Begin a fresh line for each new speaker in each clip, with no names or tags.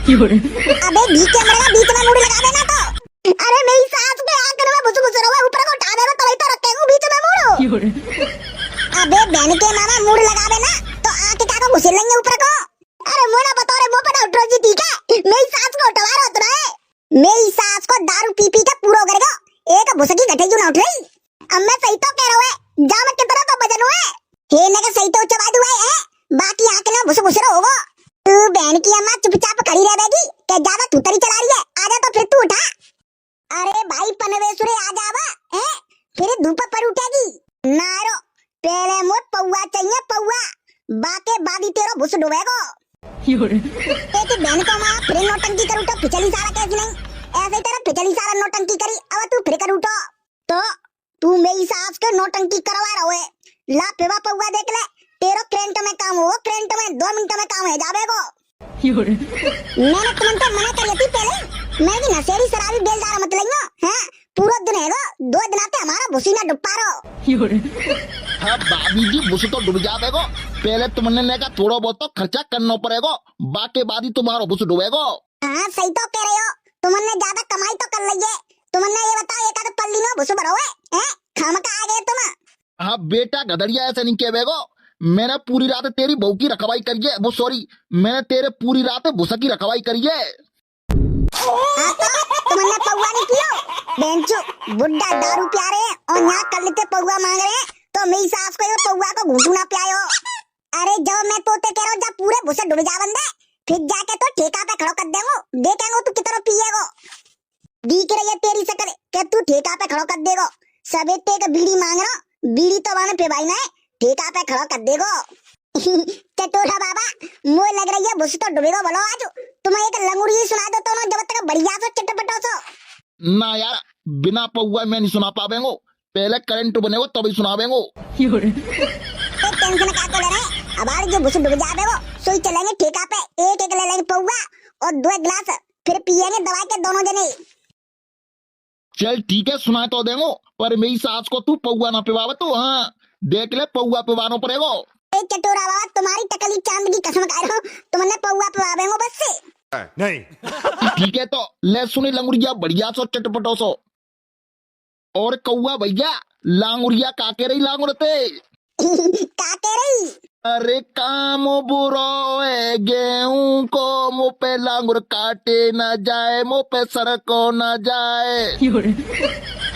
अबे बीच में मरेगा, बीच में मुड़ लगा देना तो। अरे मेरी सास पे आकर मैं बुसु बुसु रहा ऊपर को उठा देगा तो वही तो रखेगा बीच में मुड़। अबे बहन के मामा मुड़ लगा देना तो आके क्या को घुसे लेंगे ऊपर को। अरे मोना बता रे वो पे उठो जी ठीक है, मेरी सास को उठवा रहा तो है। मेरी सास को दारू पी पी के पूरा हो करेगा, एक भुसकी गठे क्यों ना उठ रही। अब मैं सही तो कह रहा हूँ, जा मैं कितना तो वजन हुआ हे ने का सही तो चबा दुआ है, बाकी आके ना भुस भुस होगा। तू बहन की अम्मा चुपचाप खड़ी रह बेगी क्या ज्यादा थुतरी चला रही है, आजा तो फिर तू उठा। अरे भाई पनवेसुरे आ जावा है, फिर धूप पर उठेगी नारो। पहले मोर पौवा चाहिए पौवा, बाके बादी तेरा भुस डुबेगो। एक बहन को मां फिर नौटंकी करू तो पिछली साला कैसी नहीं, ऐसे ही तेरा पिछली साला नौटंकी करी अब तू फिर कर उठो तो तू मेरी सास के नौटंकी करवा रहा है। ला पेवा पौवा देख ले, तेरा करंट में काम हो, करंट में 2 मिनट में काम है जावेगो। मैंने तुमको मना कर थी पहले, मैं भी नशेड़ी शराबी बेलदार मत लइयो हैं, पूरा दिन हैगो 2 दिन आते हमारा भुसीना डुबा रो।
हाँ भाभी जी भुस तो डूब जावेगो, पहले तुमने ने का थोड़ा बहुत तो खर्चा करना पड़ेगा, बाकी बादी तुम्हारा भुस डूबेगो।
हाँ सही तो कह रहे हो, तुमने ज्यादा कमाई तो कर ली है। तुमने ये बताओ एक आध पल्ली में भुस भरो है खामका आ गए तुम।
हाँ बेटा गधड़िया ऐसे नहीं कहवेगो, मैंने पूरी रात तेरी बहू की रखवाई करी है, वो सॉरी मैंने तेरे पूरी रात भूसा की रखवाई करी है।
हाँ तो तुमने पौवा नहीं पियो बेंचो, बुड्ढा दारू प्या रहे हैं और यहाँ कर लेते पौवा मांग रहे हैं तो मेरी सास को ये पौवा को घूंटू ना पियायो। अरे जब मैं तोते कह रहा हूँ जब पूरे भूसे डूब जा बंदे, फिर जाके तो ठेका पे खड़ो कर देंगो, देखेंगो तू कितना पिएगो। दिख रही है तेरी शक्ल कि तू ठेका पे खड़ो कर देगो, सबे ते का बीड़ी मांग रहा, बीड़ी तो वाने पे भाई ना ठेका पे खड़ो कर देगो। चटोरा बाबा मुझे लग रही है भूस तो डूबेगो। बोलो आज तुम्हें एक लंगुड़ी सुना दो तो ना जब तक बढ़िया सो चटपटो सो।
ना यार बिना पौवा मैं नहीं सुना पावेंगो, पहले करंट बनेगो तभी सुनावेंगो।
टेंशन का ले रहे, अब आज जो भूस डूब जावेगो सोई चलेंगे ठेका पे, एक एक ले लेंगे पौवा और 2 गिलास फिर पिएंगे दवाई के दोनों जने।
चल ठीक है सुना तो देंगो, पर मेरी सास को तू पौवा ना पिवावे तो हाँ देख ले पौवा पिवानो पड़ेगो।
चटोरा बाबा तुम्हारी टकली चांद की कसम खा रहा हूँ, तुमने पौवा पिवावेंगो बस से।
नहीं ठीक है तो ले सुनी लंगुरिया बढ़िया सो चटपटो सो। और कौआ भैया लांगुरिया काके रही लांगुरते
काके रही।
अरे काम बुरो है गेहूं को मुँह पे लांगुर काटे न जाए, मुँह पे सरको न जाए।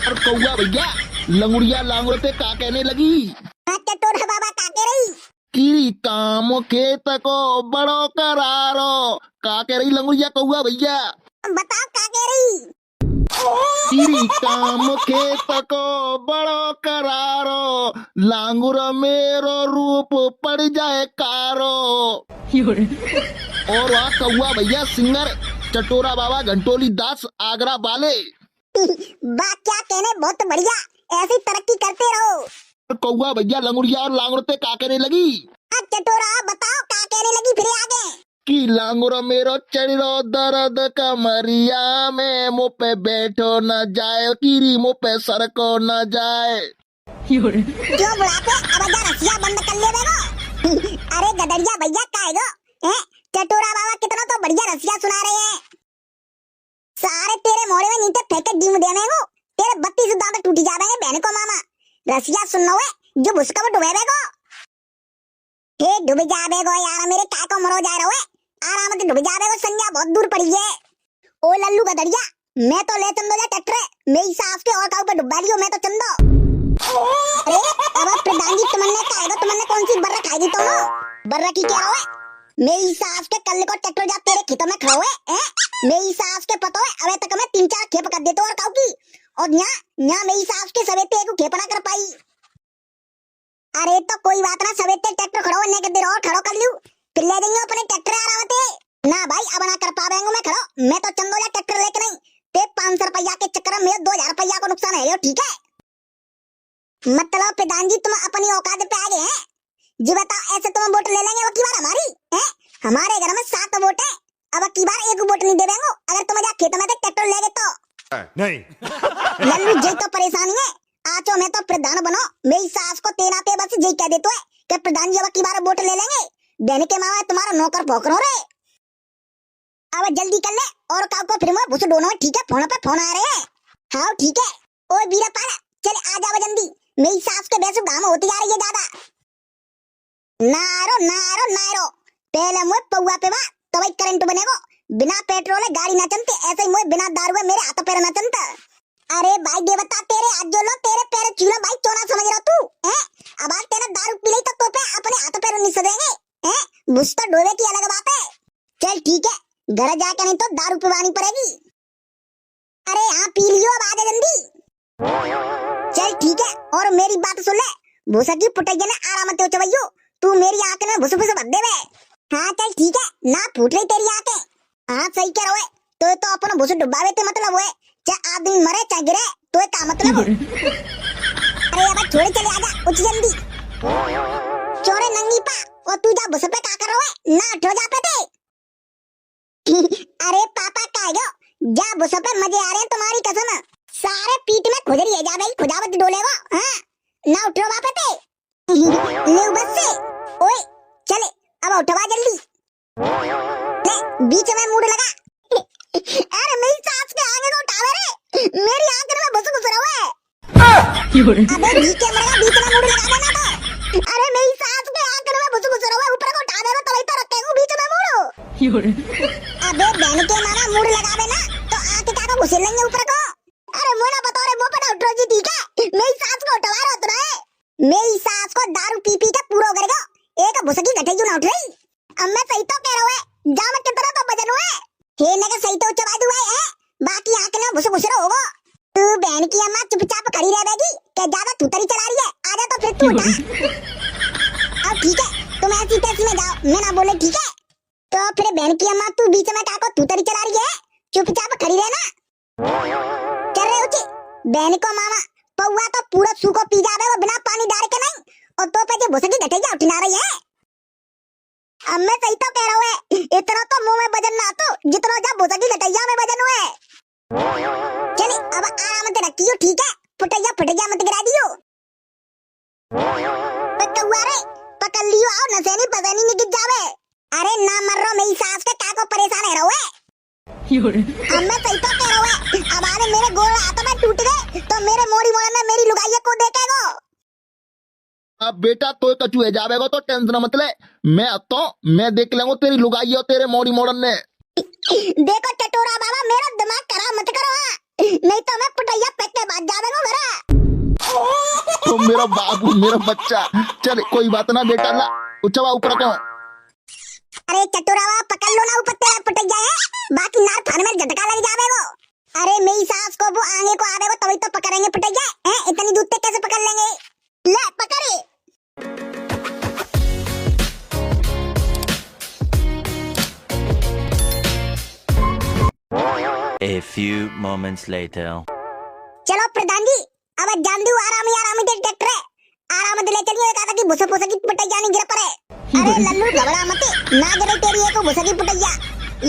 और कौआ भैया लंगुरिया लांगुरते का कहने लगी,
चटोरा बाबा काके रही।
की काम खेत को बड़ो करारो, का कह रही लंगुरिया कौआ भैया
बताओ काके रही।
तेरी काम खेत को बड़ो करारो, लांगुर मेरो रूप पड़ जाए कारो। और वहाँ कौआ भैया सिंगर चटोरा बाबा घंटोली दास आगरा वाले।
बात क्या कहने, बहुत बढ़िया, ऐसी तरक्की करते रहो।
कौआ भैया लंगुरिया और लांगुरते का कहने लगी,
चटोरा बताओ का कहने लगी फिर आगे।
कि लांगुर मेरो चढ़ो दर्द कमरिया में, मुँह पे बैठो न जाए, कीरी मुँह पे सरको न जाए।
क्यों बुढ़ापे अब जा रसिया बंद कर ले बेगो। अरे गदड़िया भैया काएगो हैं, चटोरा बाबा कितना तो बढ़िया रसिया सुना रहे हैं, सारे तेरे मोड़े में नीचे फेंके डीम देवेगो, तेरे 32 दांत टूटी जावेंगे बहन को मामा। रसिया सुनना है जो भुसका वो डुबेगो, हे डूब जावेगो यार मेरे काय को मरो जा रहा है, आराम से डूब जावेगो, संज्ञा बहुत दूर पड़ी है। ओ लल्लू गदड़िया मैं तो ले चंदो जा टटरे, मेरी सास के और काऊ पे डुबा लियो मैं तो चंदो। अरे अब प्रधान जी तुमने खाएगा, तुमने कौन सी बर्रा खाएगी तुम, बर्रा की क्या है, मेरी सास के कल को टटो जा तेरे खेतों में खड़ो है, मेरी सास के पतो है अबे तक मैं 3-4 खेप कर देता और काऊ की, और यहाँ मेरी सास के सवेते एक खेप ना कर पाई। अरे तो कोई बात ना, सवेते ट्रैक्टर खड़ो होने के देर और खड़ो कर लियो, फिर ले जाइयो अपने ट्रैक्टर आरामते ना भाई, अब ना कर पावेंगे मैं खड़ो, मैं तो चंदोला ट्रैक्टर लेके नहीं, ते 500 रुपया के चक्कर में 2000 रुपया को नुकसान है, ठीक है। मतलब प्रधान जी तुम अपनी औकात पे आ गए हैं जी, बताओ ऐसे तुम वोट ले लेंगे अब की बार हमारी है, हमारे घर में 7 वोट है, अब की बार 1 वोट नहीं देवेंगे अगर तुम जा खेत में ट्रैक्टर ले गए तो नहीं। लल्लू जी तो परेशानी है, आचो मैं तो प्रधान बनो, मेरी सास को तेना पे बस यही कह देते है कि प्रधान जी अब की बार वोट ले लेंगे, बहन के मामा तुम्हारा नौकर भोकर हो रहे। अब जल्दी कर ले और काऊ को फिर मैं भूस दोनों में, ठीक है? फोन पे फोन आ रहे हैं। हाँ ठीक है। ओए बीरा पाला चल आ जाओ जल्दी, मेरी सास के बेसु गाम होती जा रही है ज्यादा। नारो नारो नारो पहले मुझे पौआ पे बा तब करंट बनेगो। बिना पेट्रोल गाड़ी ना चलती, ऐसे ही मुझे बिना दारू मेरे हाथ पैर ना चलता। अरे भाई देवता तेरे आज जो लो तेरे पैर चूल्हा भाई चोना समझ रहा तू हैं? अब आज तेरा दारू पी ली तो पे अपने हाथ पैर नहीं सदेंगे हैं? बुस तो डोबे की अलग बात है। चल ठीक है घर जाके नहीं तो दारू पिवानी पड़ेगी। अरे हाँ पी लियो अब आजा जल्दी। चल ठीक है और मेरी बात सुन ले, भूसा की पुटैया ने आराम मत चवैयो, तू मेरी आंख में भुस भुस भर देवे। हाँ चल ठीक है ना फूट रही तेरी आंखें। हाँ सही कह रहे तो अपन भूस डुबावे ते मतलब हुए चाहे आदमी मरे चाहे गिरे तो क्या मतलब। अरे अब छोड़े चले आजा उठ जल्दी। चोरे नंगी पा और तू जा भुस पे का कर रहा है ना हटो जा पे थे। अरे पापा कायो जा भुस पे मजे आ रहे हैं तुम्हारी कसम, सारे पीठ में खुजरी है जा भाई खुजावत डोलेगा। हाँ ना उठो वापे पे ले बस से। ओए चले अब उठवा जल्दी ले बीच में मूड लगा। अरे मेरी सास के आगे को उठावे रे, मेरी आंख में बस घुस रहा है। अबे बीच में मरेगा बीच में मूड लगा देना तो। अरे मेरी सास के आंख में बस घुस रहा है, ऊपर को उठा देगा तभी तो रखेगा बीच में मूड। अबे बहन के माना मूड लगावे ना तो आंख का घुस लेंगे ऊपर को। अरे मोना बता रे वो पड़ा उठो जी ठीक है, मेरी सास को उठवा रहा उतना है। मेरी सास को दारू पी पी के पूरा करेगा, एक भुसकी गठे क्यों ना उठ रही। अब मैं सही तो कह रहा हूँ जा मैं कितना तो वजन हुए हे नगर सही तो चबा दुआ है, बाकी आंख में भुस घुस होगा। तू बहन की अम्मा चुपचाप खड़ी रह बेगी क्या ज्यादा तूतरी चला रही है, आजा तो फिर तू उठा। अब ठीक है तुम ऐसी तैसी में जाओ मैं ना बोले ठीक है। तो फिर बहन की अम्मा तू बीच में काको तूतरी चला रही है, चुपचाप खड़ी रहना। चल रहे उठी बहन को मामा पौआ तो पूरा सूखो पी जावे वो बिना पानी डाल के नहीं, और तो पे जो भुसकी गठेगी उठना रही है। अब मैं सही तो कह रहा हूँ इतना तो मुंह में वजन ना तो जितना जा भुसकी गठैया में वजन हुए। चले अब आराम से रखियो ठीक है, फुटैया फुटैया मत गिरा दियो। कौआ रे पकड़ लियो आओ नसेनी पसेनी नहीं गिर जावे। अरे ना मर रहा मेरी सास के क्या को परेशान है रहो। अब मैं सही तो कह रहा हूँ अब आने मेरे गोड़ हाथों में टूट गए तो मेरे मोड़ी मोड़ में मेरी लुगाइया को देखेगा।
अब बेटा तो कचू है जावेगा तो टेंशन मत ले, मैं आता हूँ मैं देख लेंगे तेरी लुगाई और तेरे मोड़ी मोड़न ने।
देखो टटोरा बाबा मेरा दिमाग खराब मत करो नहीं तो मैं पुटैया फेंक के भाग जावेगा मेरा।
तो मेरा बाबू मेरा बच्चा चल कोई बात ना बेटा ला उचवा ऊपर को।
अरे टटोरा बाबा पकड़ लो ना ऊपर तेरा पुटैया है, बाकी नार थान में झटका लग जावेगा। अरे मेरी सास को वो आगे को आवेगा तभी तो पकड़ेंगे पुटैया हैं, इतनी दूर तक कैसे पकड़ लेंगे। ले पकड़े।
A few moments later.
चलो प्रधान जी अब जान दू आराम दे ट्रैक्टर आराम दे ले चलिए कहा कि भुसा भुसा की पुटैया नहीं गिर पड़े। अरे लल्लू घबरा मत ना गिरे तेरी एक भुसा की पुटैया।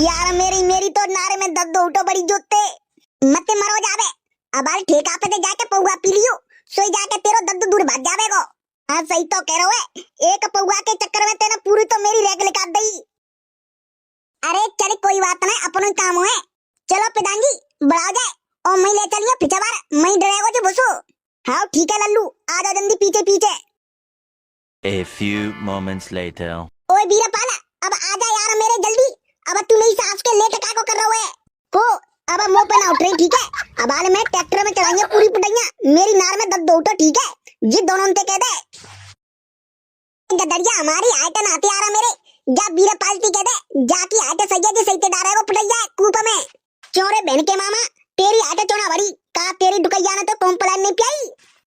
यार मेरी तो नारे में दर्द उठो बड़ी जोते मत मरो जावे। अब आल ठेका पे जाके पौआ पी लियो सोई जाके तेरो दर्द दूर भाग जावेगो। हाँ सही तो कह रहे हो एक पौआ के चक्कर में तेने पूरी तो मेरी रेग निकाल दी। अरे चल कोई बात नहीं अपन काम है। चलो प्रधान जी बढ़ाओ जाए और मैं ले चलिए पीछे बार मैं डरेगो जो भुसो। हाँ ठीक है लल्लू आ जा जल्दी पीछे पीछे।
A few moments later.
ओए बीरा पाला अब आ जा यार मेरे जल्दी, अब तू मेरी सास के लेट का को कर रहा है को अब मुंह पे ना उठ रही ठीक है। अब आले मैं ट्रैक्टर में चलाएंगे पूरी पुटैया मेरी नार में दर्द उठो ठीक है जी दोनों ने कह दे। गदरिया हमारी आयटन आती आ रहा मेरे जा बीरा पालती कह दे जाकी आटे सही है सही ते डाल रहा है वो पुटैया कूप में। चोरे बहन के मामा तेरी आटे चोना भरी का तेरी दुकैया ने तो कॉम्प्लेन नहीं पियाई।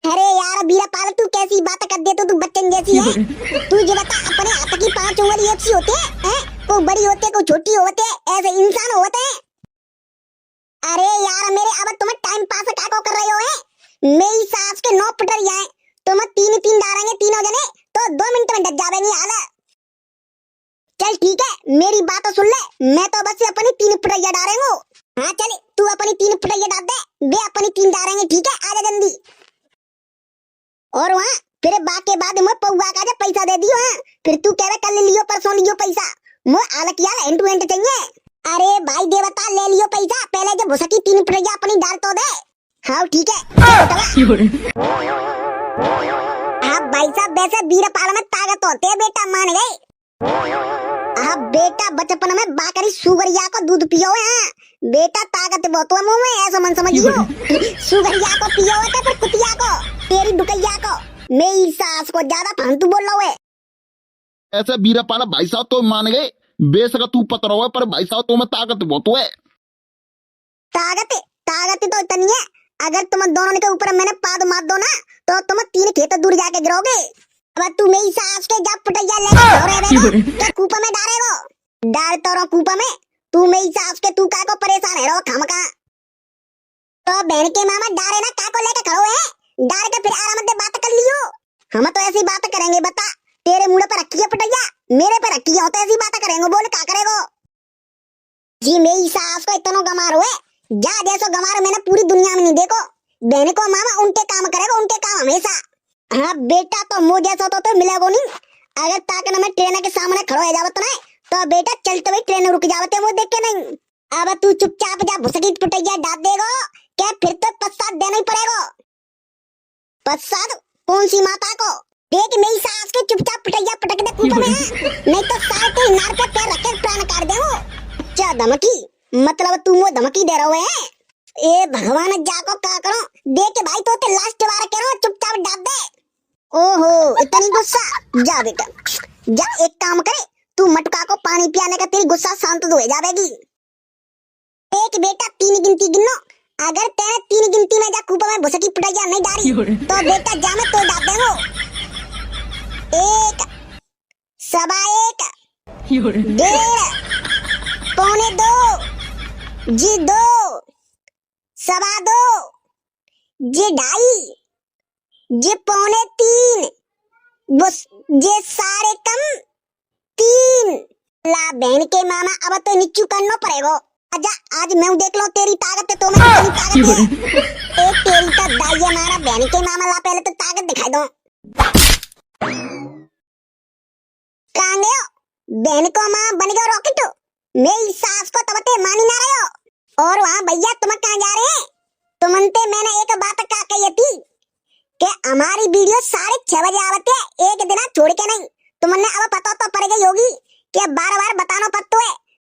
अरे यार बीरा पाल तू कैसी बात कर दे तू बच्चन जैसी है। तू ये बता अपने हाथ की 5 उंगली एक सी होती है को बड़ी होते है को छोटी होते है ऐसे इंसान होते हैं। अरे यार मेरे अब तुम टाइम पास क्या को कर रहे हो है। मेरी सास के 9 पुटरिया है तुम 3 डालेंगे तीनों जने तो 2 मिनट में डट जावेंगी हाल। चल ठीक है मेरी बात तो सुन ले मैं तो बस अपनी 3 पुटरिया डालेंगे। हाँ चले तू अपनी 3 पुटरिया डाल दे वे अपनी 3 डालेंगे ठीक है आजा जल्दी। और वहाँ फिर बात के बाद मैं पौआ का पैसा दे दियो है फिर तू कह रहा कल लियो परसों लियो पैसा मैं आलकिया एंड टू एंड चाहिए। अरे भाई देवता ले लियो पैसा, पहले जो भुसकी 3 प्रजा अपनी डाल तो दे। हाँ ठीक है हाँ भाई साहब, वैसे वीरपाल में ताकत होते है बेटा, मान गए। हाँ बेटा बचपन में बाकरी सुगरिया को दूध पियो है, बेटा ताकत बहुत है मुंह में, ऐसा मन समझियो। सुगरिया को पियो है फिर कुतिया को, तेरी डुकैया को, मेरी सास को ज्यादा फालतू बोल रहा है।
ऐसे वीरपाल भाई साहब तो मान गए, बेशक तू पतरा है पर भाई साहब तुम्हें ताकत बहुत है।
ताकत तो इतनी है, अगर तुम दोनों के ऊपर मैंने पाद मार दो ना तो तुम 3 खेत दूर जाके गिरोगे। अब तू मेरी सास के जब पटैया लेके तो कूपा में डालेगो, डाल तो रहो कूपा में। तू मेरी सास के तू का को परेशान है रो खामका। तो बहन के मामा डारे ना का को लेके खड़ो है, डाल के फिर आराम से बात कर लियो। हम तो ऐसी बात करेंगे, बता तेरे मुंह पर रखी है पटैया, मेरे पे रखी है, तो ऐसी बात करेंगे, बोल का करेगो। जी मेरी सास को इतना गमार हुए, जा जैसो गमार मैंने पूरी दुनिया में नहीं देखो। बहन को मामा उनके काम करेगा, उनके काम हमेशा। हाँ बेटा तो मुझ जैसा तो मिलेगो नहीं। अगर ताकना मैं ट्रेन के सामने खड़ो हो जावत ना तो बेटा चलते हुए ट्रेन रुक जावते वो देख के नहीं। अब तू चुपचाप जा भुसकी पटैया डाल देगो क्या, फिर तो पश्चात देना ही पड़ेगा। पश्चात कौन सी माता को? देख मेरी सास के चुपचाप पटैया पटक दे कूपे में, नहीं तो सारे के नार पे पैर रख के प्राण काट देगो। अच्छा धमकी, मतलब तू वो धमकी दे रहा है? ए भगवान जाको का करो, देख भाई तो ते लास्ट बार करो, चुपचाप डाल दे। ओहो इतनी गुस्सा, जा बेटा जा, एक काम करे तू मटका को पानी पियाने का, तेरी गुस्सा शांत हो जाएगी। एक बेटा 3 गिनती गिनो, अगर तेरे 3 गिनती में जा कूपा में भुसकी पटैया नहीं डाली तो बेटा जा मैं तो डाल देंगो। 1 सवा 1 1.5 पौने 2 जी 2 सवा 2 जी 2.5 जी पौने 3 बस जे सारे कम 3। ला बहन के मामा अब तो नीचू करना पड़ेगा। आजा आज मैं देख लो तेरी ताकत है, तो मैं तेरी ताकत है। एक तेरी का दाई है मारा बहन के मामा, ला पहले तो ताकत दिखाई दो। कहाँ गए हो बहन को माँ बन गया रॉकेट, मेरी सास को तब ते मानी ना रहे हो। और वहाँ भैया तुम कहाँ जा रहे हैं? तुमनते मैंने एक बात कहा कही थी कि हमारी वीडियो 6:30 बजे आवते है, एक दिन छोड़ के नहीं। तुमने अब पता तो पड़ गई होगी कि बार बार बताना पड़ता है।